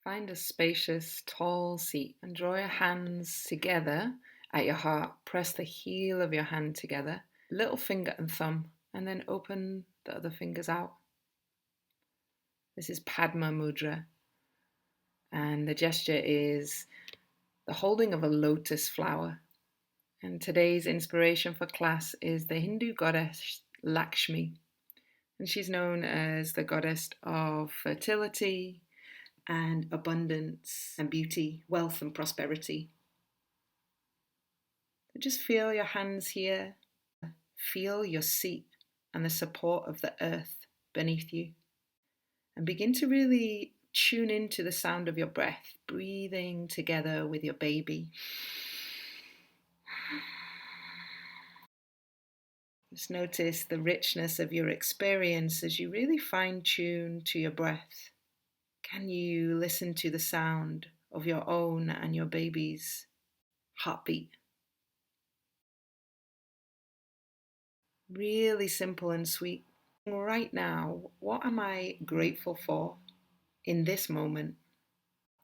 Find a spacious, tall seat and draw your hands together at your heart. Press the heel of your hand together, little finger and thumb, and then open the other fingers out. This is Padma Mudra, and the gesture is the holding of a lotus flower. And today's inspiration for class is the Hindu goddess Lakshmi, and she's known as the goddess of fertility and abundance and beauty, wealth and prosperity. So just feel your hands here, feel your seat and the support of the earth beneath you, and begin to really tune into the sound of your breath, breathing together with your baby. Just notice the richness of your experience as you really fine-tune to your breath. Can you listen to the sound of your own and your baby's heartbeat? Really simple and sweet. Right now, what am I grateful for in this moment?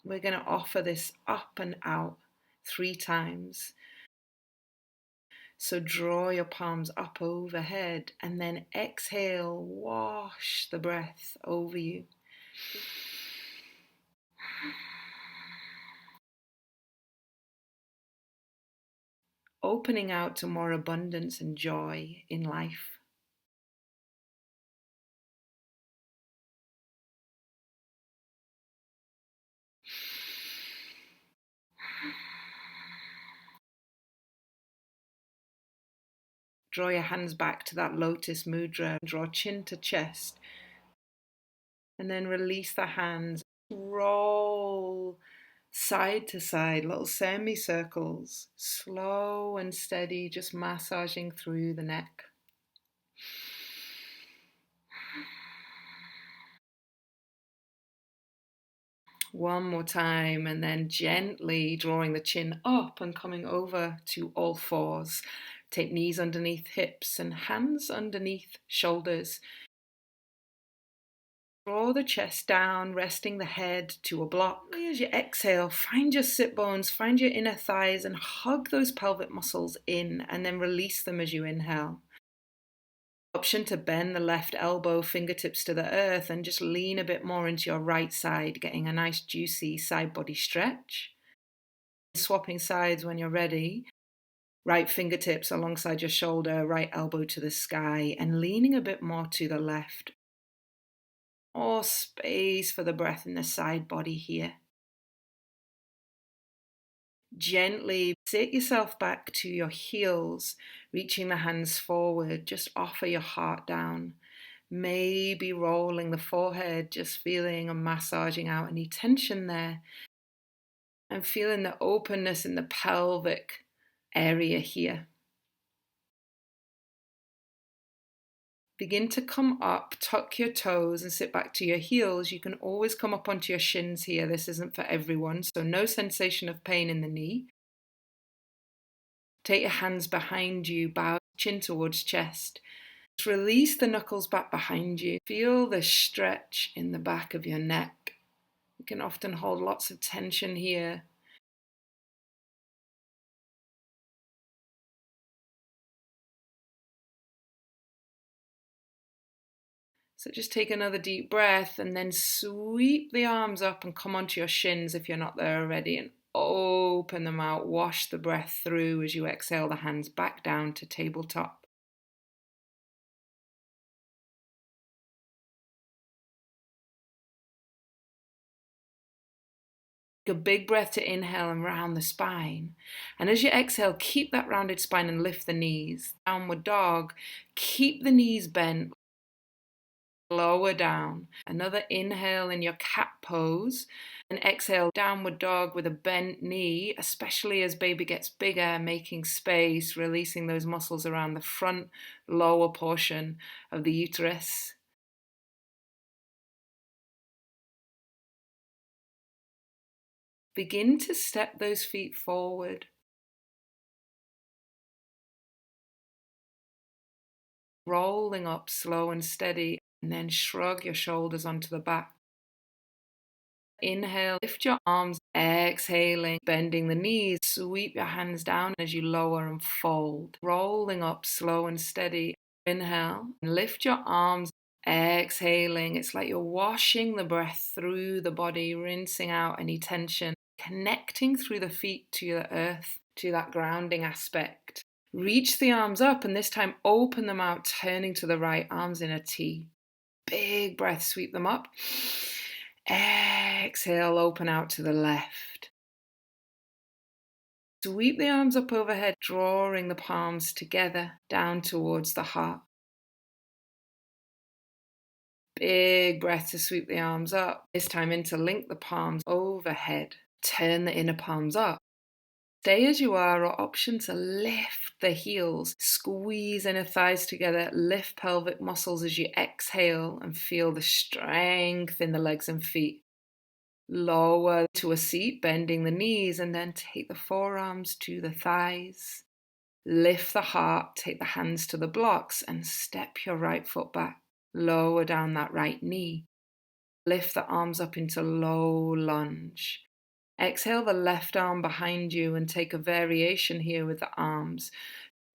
We're going to offer this up and out 3 times. So draw your palms up overhead and then exhale, wash the breath over you. Opening out to more abundance and joy in life. Draw your hands back to that lotus mudra. Draw chin to chest. And then release the hands. Roll side to side, little semicircles. Slow and steady, just massaging through the neck. One more time, and then gently drawing the chin up and coming over to all fours. Take knees underneath hips and hands underneath shoulders. Draw the chest down, resting the head to a block. As you exhale, find your sit bones, find your inner thighs, and hug those pelvic muscles in, and then release them as you inhale. Option to bend the left elbow, fingertips to the earth, and just lean a bit more into your right side, getting a nice juicy side body stretch. Swapping sides when you're ready. Right fingertips alongside your shoulder, right elbow to the sky, and leaning a bit more to the left. More space for the breath in the side body here. Gently sit yourself back to your heels, reaching the hands forward. Just offer your heart down. Maybe rolling the forehead, just feeling and massaging out any tension there. And feeling the openness in the pelvic area here. Begin to come up, tuck your toes and sit back to your heels. You can always come up onto your shins here. This isn't for everyone, so no sensation of pain in the knee. Take your hands behind you, bow chin towards chest. Just release the knuckles back behind you. Feel the stretch in the back of your neck. You can often hold lots of tension here. So just take another deep breath and then sweep the arms up and come onto your shins if you're not there already, and open them out. Wash the breath through as you exhale the hands back down to tabletop. Take a big breath to inhale and round the spine. And as you exhale, keep that rounded spine and lift the knees. Downward dog. Keep the knees bent. Lower down. Another inhale in your cat pose. And exhale, downward dog with a bent knee, especially as baby gets bigger, making space, releasing those muscles around the front lower portion of the uterus. Begin to step those feet forward. Rolling up slow and steady, and then shrug your shoulders onto the back. Inhale, lift your arms, exhaling, bending the knees, sweep your hands down as you lower and fold, rolling up slow and steady. Inhale, lift your arms, exhaling. It's like you're washing the breath through the body, rinsing out any tension, connecting through the feet to the earth, to that grounding aspect. Reach the arms up and this time open them out, turning to the right, arms in a T. Big breath, sweep them up. Exhale, open out to the left. Sweep the arms up overhead, drawing the palms together down towards the heart. Big breath to sweep the arms up. This time interlink the palms overhead. Turn the inner palms up. Stay as you are, or option to lift the heels. Squeeze inner thighs together. Lift pelvic muscles as you exhale and feel the strength in the legs and feet. Lower to a seat, bending the knees, and then take the forearms to the thighs. Lift the heart, take the hands to the blocks, and step your right foot back. Lower down that right knee. Lift the arms up into low lunge. Exhale the left arm behind you and take a variation here with the arms.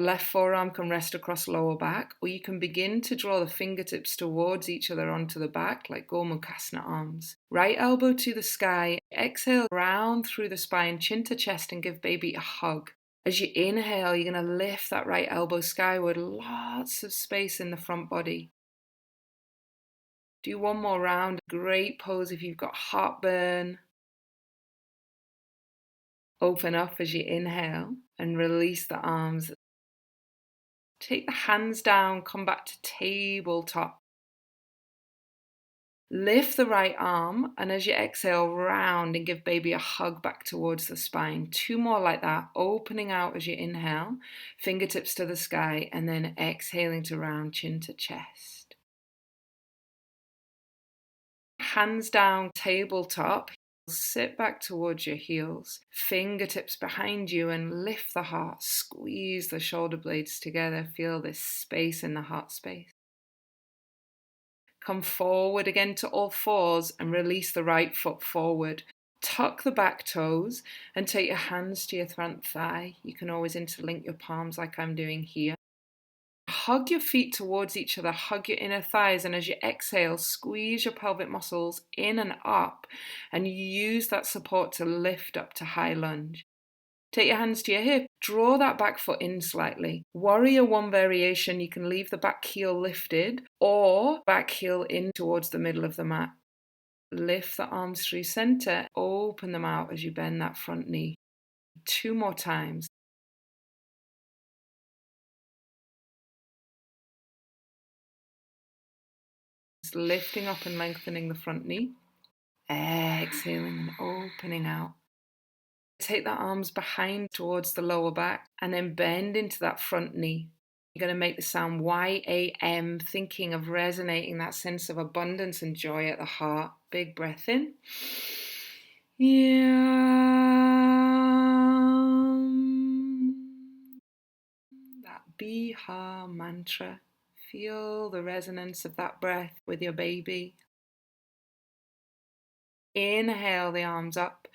Left forearm can rest across lower back, or you can begin to draw the fingertips towards each other onto the back like Gomukhasana arms. Right elbow to the sky. Exhale, round through the spine, chin to chest, and give baby a hug. As you inhale, you're going to lift that right elbow skyward. Lots of space in the front body. Do one more round. Great pose if you've got heartburn. Open up as you inhale and release the arms. Take the hands down, come back to tabletop. Lift the right arm, and as you exhale, round and give baby a hug back towards the spine. Two more like that, opening out as you inhale, fingertips to the sky, and then exhaling to round, chin to chest. Hands down, tabletop. Sit back towards your heels, fingertips behind you, and lift the heart. Squeeze the shoulder blades together. Feel this space in the heart space. Come forward again to all fours and release the right foot forward. Tuck the back toes and take your hands to your front thigh. You can always interlink your palms like I'm doing here. Hug your feet towards each other, hug your inner thighs, and as you exhale, squeeze your pelvic muscles in and up, and use that support to lift up to high lunge. Take your hands to your hip, draw that back foot in slightly. Warrior one variation, you can leave the back heel lifted or back heel in towards the middle of the mat. Lift the arms through center, open them out as you bend that front knee. Two more times. Lifting up and lengthening the front knee. Exhaling and opening out. Take the arms behind towards the lower back and then bend into that front knee. You're going to make the sound YAM, thinking of resonating that sense of abundance and joy at the heart. Big breath in. Yam. That Biha mantra. Feel the resonance of that breath with your baby. Inhale the arms up.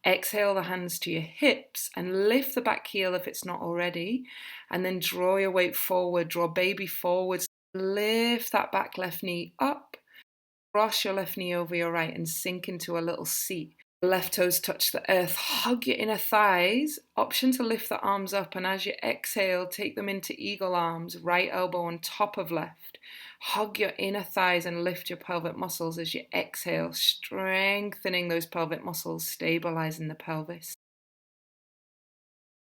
Exhale the hands to your hips and lift the back heel if it's not already. And then draw your weight forward. Draw baby forwards. Lift that back left knee up. Cross your left knee over your right and sink into a little seat. Left toes touch the earth. Hug your inner thighs. Option to lift the arms up, and as you exhale, take them into eagle arms. Right elbow on top of left. Hug your inner thighs and lift your pelvic muscles as you exhale, strengthening those pelvic muscles, stabilizing the pelvis.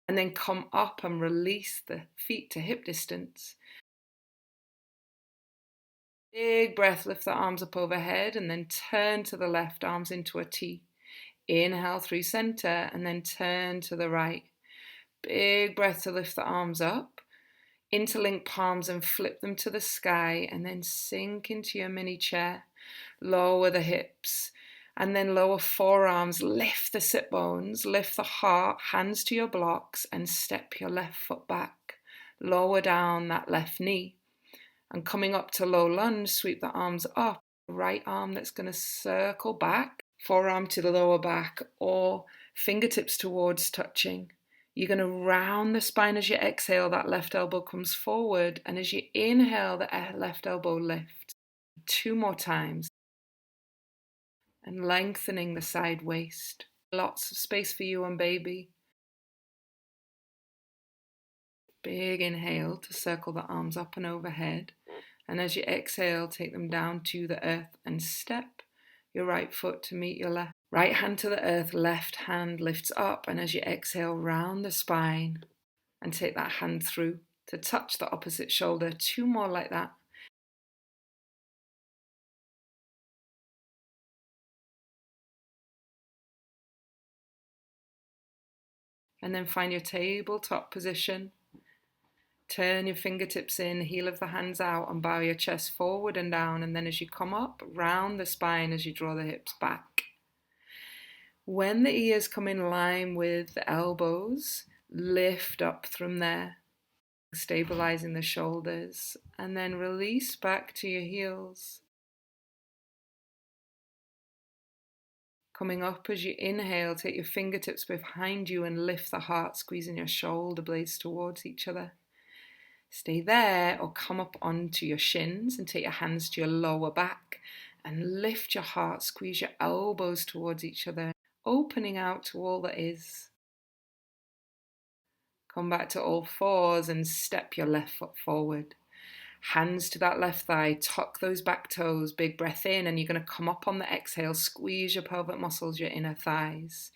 And then come up and release the feet to hip distance. Big breath, lift the arms up overhead and then turn to the left, arms into a T. Inhale through center and then turn to the right. Big breath to lift the arms up. Interlink palms and flip them to the sky and then sink into your mini chair. Lower the hips and then lower forearms. Lift the sit bones, lift the heart, hands to your blocks and step your left foot back. Lower down that left knee. And coming up to low lunge, sweep the arms up. Right arm that's going to circle back. forearm to the lower back, or fingertips towards touching. You're going to round the spine as you exhale, that left elbow comes forward, and as you inhale, the left elbow lifts. 2 more times. And lengthening the side waist. Lots of space for you and baby. Big inhale to circle the arms up and overhead. And as you exhale, take them down to the earth and step your right foot to meet your left. Right hand to the earth, left hand lifts up, and as you exhale, round the spine and take that hand through to touch the opposite shoulder. 2 more like that. And then find your tabletop position. Turn your fingertips in, heel of the hands out, and bow your chest forward and down. And then as you come up, round the spine as you draw the hips back. When the ears come in line with the elbows, lift up from there, stabilizing the shoulders, and then release back to your heels. Coming up as you inhale, take your fingertips behind you and lift the heart, squeezing your shoulder blades towards each other. Stay there or come up onto your shins and take your hands to your lower back and lift your heart, squeeze your elbows towards each other, opening out to all that is. Come back to all fours and step your left foot forward. Hands to that left thigh, tuck those back toes, big breath in, and you're going to come up on the exhale, squeeze your pelvic muscles, your inner thighs.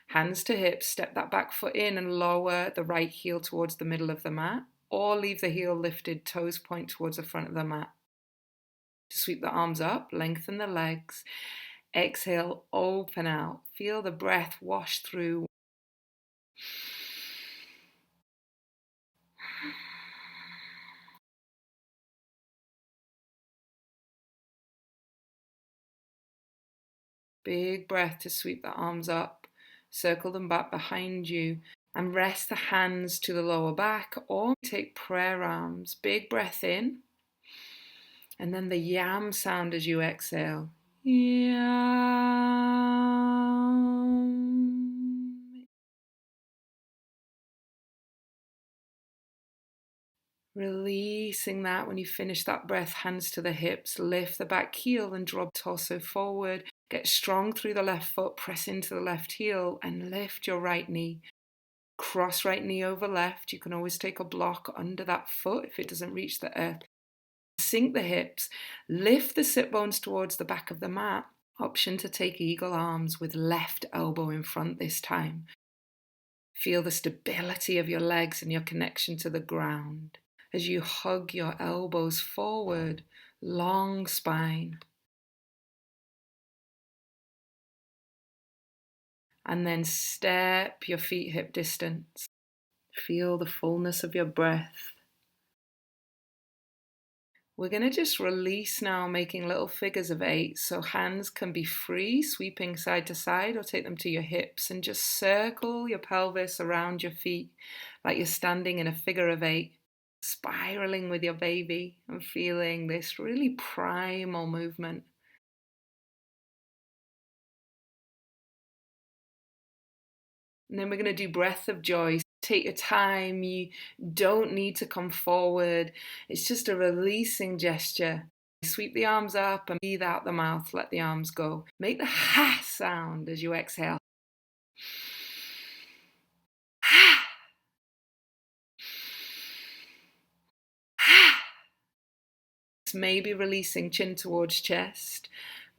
Hands to hips, step that back foot in and lower the right heel towards the middle of the mat, or leave the heel lifted, toes point towards the front of the mat. Sweep the arms up, lengthen the legs. Exhale, open out. Feel the breath wash through. Big breath to sweep the arms up, circle them back behind you, and rest the hands to the lower back, or take prayer arms. Big breath in, and then the yam sound as you exhale. Yam. Releasing that when you finish that breath, hands to the hips, lift the back heel and drop torso forward. Get strong through the left foot, press into the left heel and lift your right knee. Cross right knee over left. You can always take a block under that foot if it doesn't reach the earth. Sink the hips, lift the sit bones towards the back of the mat. Option to take eagle arms with left elbow in front this time. Feel the stability of your legs and your connection to the ground. As you hug your elbows forward, long spine. And then step your feet hip distance. Feel the fullness of your breath. We're going to just release now, making little figures of 8. So hands can be free, sweeping side to side, or take them to your hips and just circle your pelvis around your feet like you're standing in a figure of 8. Spiraling with your baby and feeling this really primal movement. And then we're going to do breath of joy. Take your time. You don't need to come forward. It's just a releasing gesture. Sweep the arms up and breathe out the mouth. Let the arms go. Make the ha sound as you exhale. Ha. Ha. Maybe releasing chin towards chest.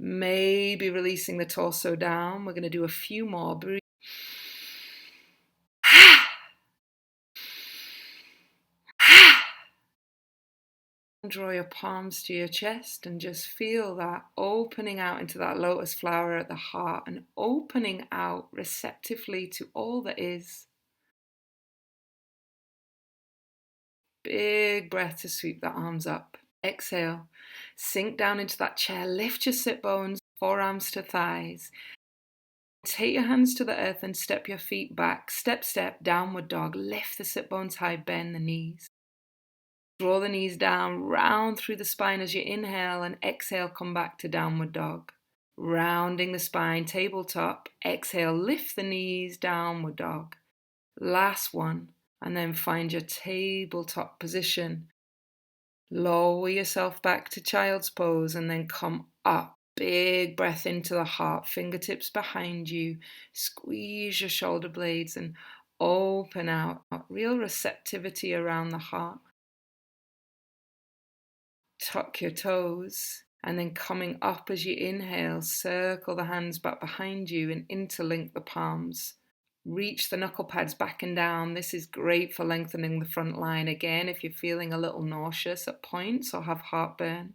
Maybe releasing the torso down. We're going to do a few more. Breathe. Ha. Ha. Draw your palms to your chest and just feel that opening out into that lotus flower at the heart and opening out receptively to all that is. Big breath to sweep the arms up. Exhale, sink down into that chair, lift your sit bones, forearms to thighs. Take your hands to the earth and step your feet back. Step, step, downward dog. Lift the sit bones high, bend the knees. Draw the knees down, round through the spine as you inhale, and exhale, come back to downward dog. Rounding the spine, tabletop. Exhale, lift the knees, downward dog. Last one, and then find your tabletop position. Lower yourself back to child's pose and then come up. Big breath into the heart, fingertips behind you. Squeeze your shoulder blades and open out. Real receptivity around the heart. Tuck your toes. And then coming up as you inhale, circle the hands back behind you and interlink the palms. Reach the knuckle pads back and down. This is great for lengthening the front line. Again, if you're feeling a little nauseous at points or have heartburn.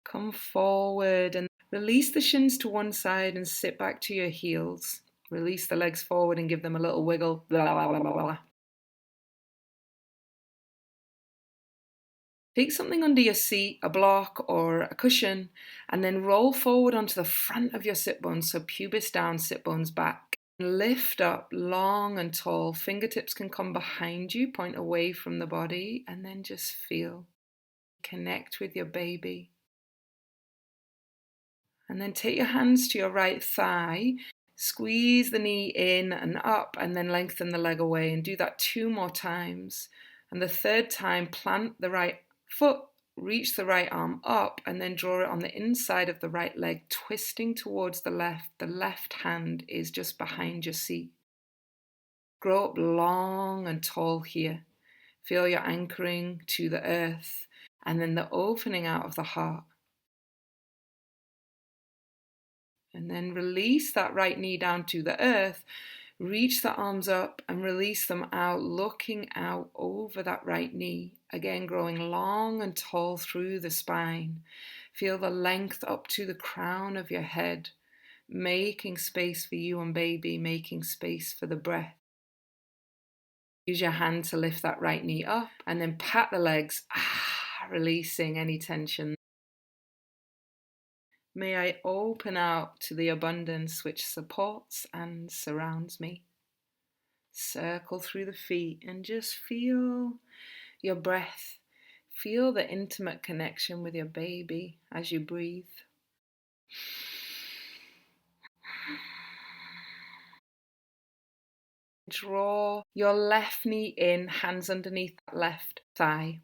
Come forward and release the shins to one side and sit back to your heels. Release the legs forward and give them a little wiggle. Blah, blah, blah, blah, blah. Take something under your seat, a block or a cushion, and then roll forward onto the front of your sit bones, so pubis down, sit bones back. Lift up long and tall. Fingertips can come behind you, point away from the body, and then just feel. Connect with your baby. And then take your hands to your right thigh. Squeeze the knee in and up, and then lengthen the leg away. And do that 2 more times. And the 3rd time, plant the right foot, reach the right arm up, and then draw it on the inside of the right leg, twisting towards the left. The left hand is just behind your seat. Grow up long and tall here. Feel your anchoring to the earth, and then the opening out of the heart. And then release that right knee down to the earth. Reach the arms up and release them out, looking out over that right knee. Again, growing long and tall through the spine. Feel the length up to the crown of your head, making space for you and baby, making space for the breath. Use your hand to lift that right knee up and then pat the legs, releasing any tension. May I open out to the abundance which supports and surrounds me. Circle through the feet and just feel your breath. Feel the intimate connection with your baby as you breathe. Draw your left knee in, hands underneath that left thigh,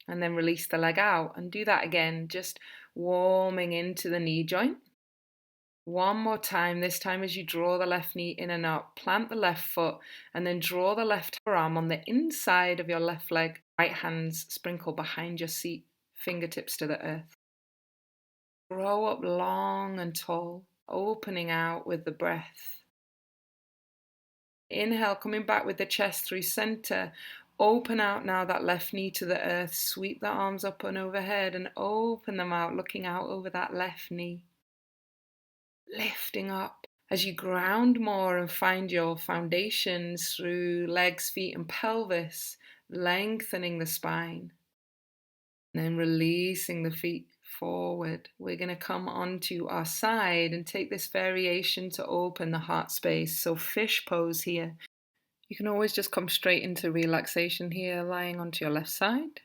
and then release the leg out. And do that again, just warming into the knee joint. One more time, this time as you draw the left knee in and up, plant the left foot and then draw the left arm on the inside of your left leg. Right hands sprinkle behind your seat, fingertips to the earth. Grow up long and tall, opening out with the breath. Inhale, coming back with the chest through center. Open out now that left knee to the earth. Sweep the arms up and overhead and open them out, looking out over that left knee. Lifting up as you ground more and find your foundations through legs, feet, and pelvis, lengthening the spine. And then releasing the feet forward. We're going to come onto our side and take this variation to open the heart space. So fish pose here. You can always just come straight into relaxation here, lying onto your left side.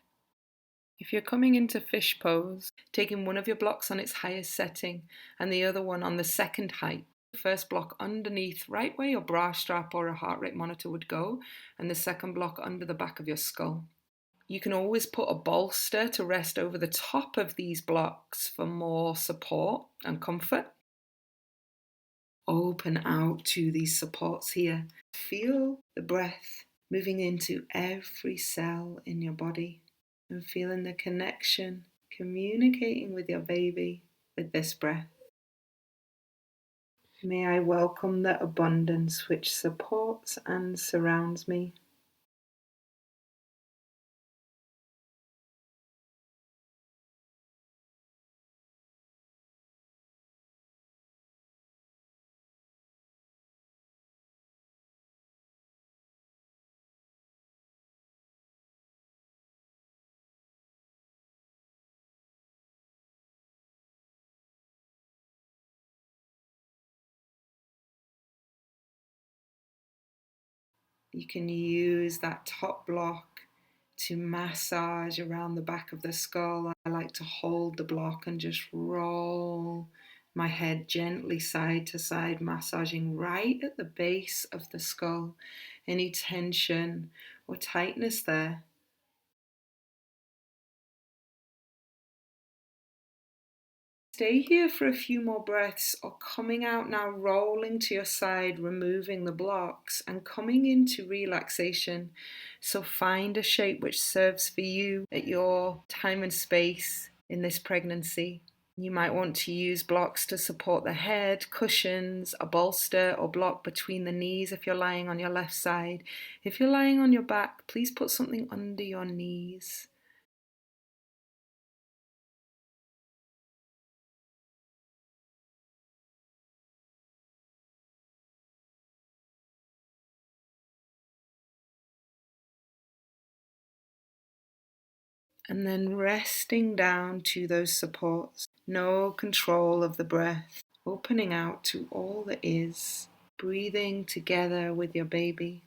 If you're coming into fish pose, taking one of your blocks on its highest setting and the other one on the second height. The first block underneath, right where your bra strap or a heart rate monitor would go, and the second block under the back of your skull. You can always put a bolster to rest over the top of these blocks for more support and comfort. Open out to these supports here. Feel the breath moving into every cell in your body. And feeling the connection, communicating with your baby with this breath. May I welcome the abundance which supports and surrounds me. You can use that top block to massage around the back of the skull. I like to hold the block and just roll my head gently side to side, massaging right at the base of the skull. Any tension or tightness there. Stay here for a few more breaths, or coming out now, rolling to your side, removing the blocks and coming into relaxation. So find a shape which serves for you at your time and space in this pregnancy. You might want to use blocks to support the head, cushions, a bolster or block between the knees if you're lying on your left side. If you're lying on your back, please put something under your knees. And then resting down to those supports. No control of the breath, opening out to all that is, breathing together with your baby.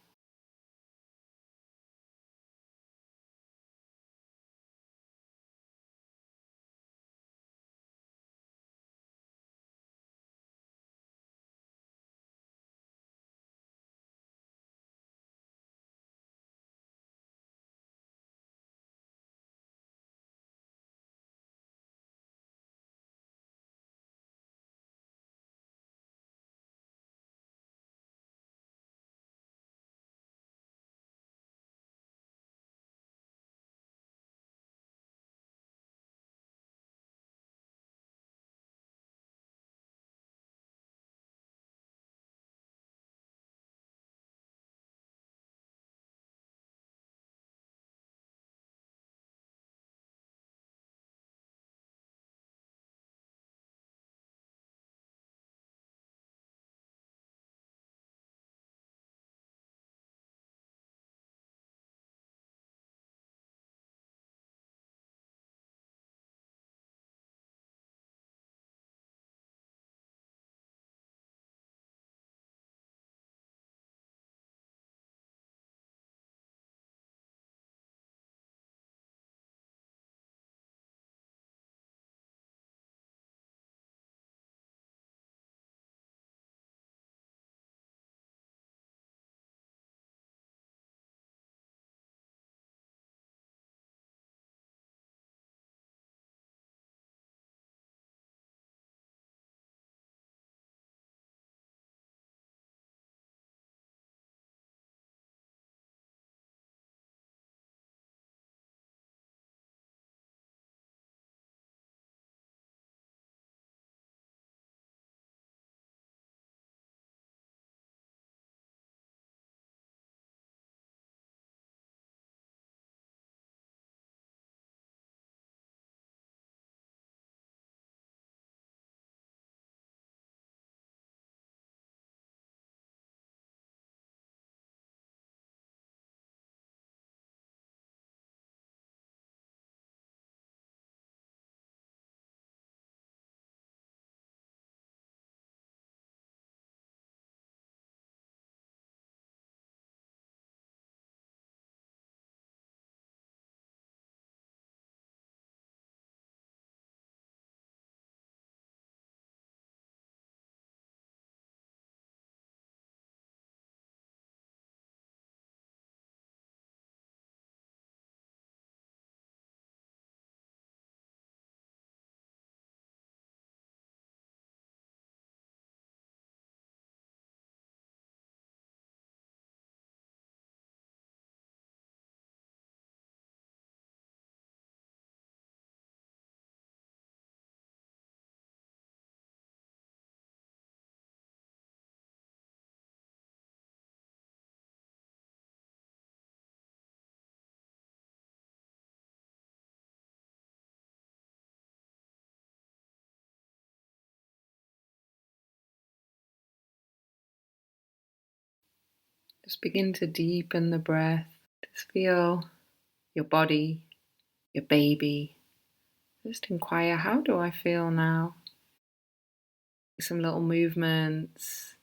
Just begin to deepen the breath. Just feel your body, your baby. Just inquire, how do I feel now? Some little movements,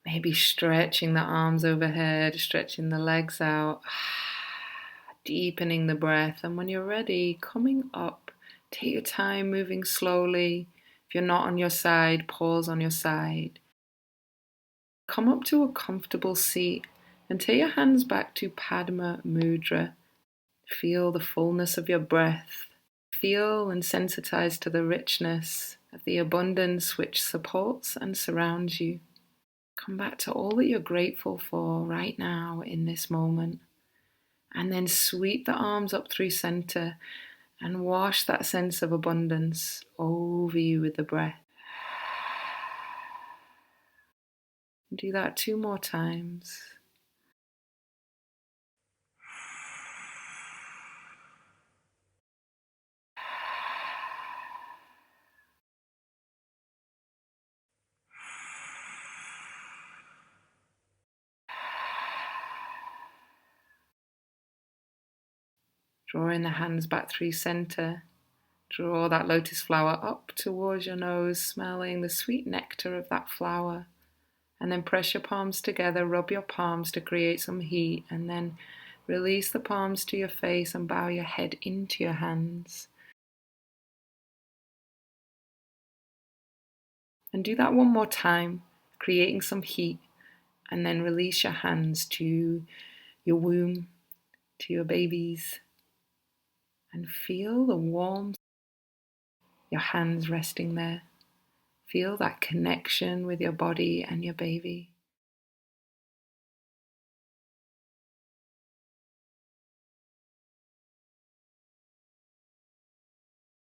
maybe stretching the arms overhead, stretching the legs out. deepening the breath. And when you're ready, coming up, take your time moving slowly. If you're not on your side, pause on your side. Come up to a comfortable seat and take your hands back to Padma Mudra. Feel the fullness of your breath. Feel and sensitize to the richness of the abundance which supports and surrounds you. Come back to all that you're grateful for right now in this moment. And then sweep the arms up through center and wash that sense of abundance over you with the breath. Do that 2 more times. Drawing the hands back through center. Draw that lotus flower up towards your nose, smelling the sweet nectar of that flower. And then press your palms together, rub your palms to create some heat, and then release the palms to your face and bow your head into your hands. And do that 1 more time, creating some heat, and then release your hands to your womb, to your babies, and feel the warmth, your hands resting there. Feel that connection with your body and your baby.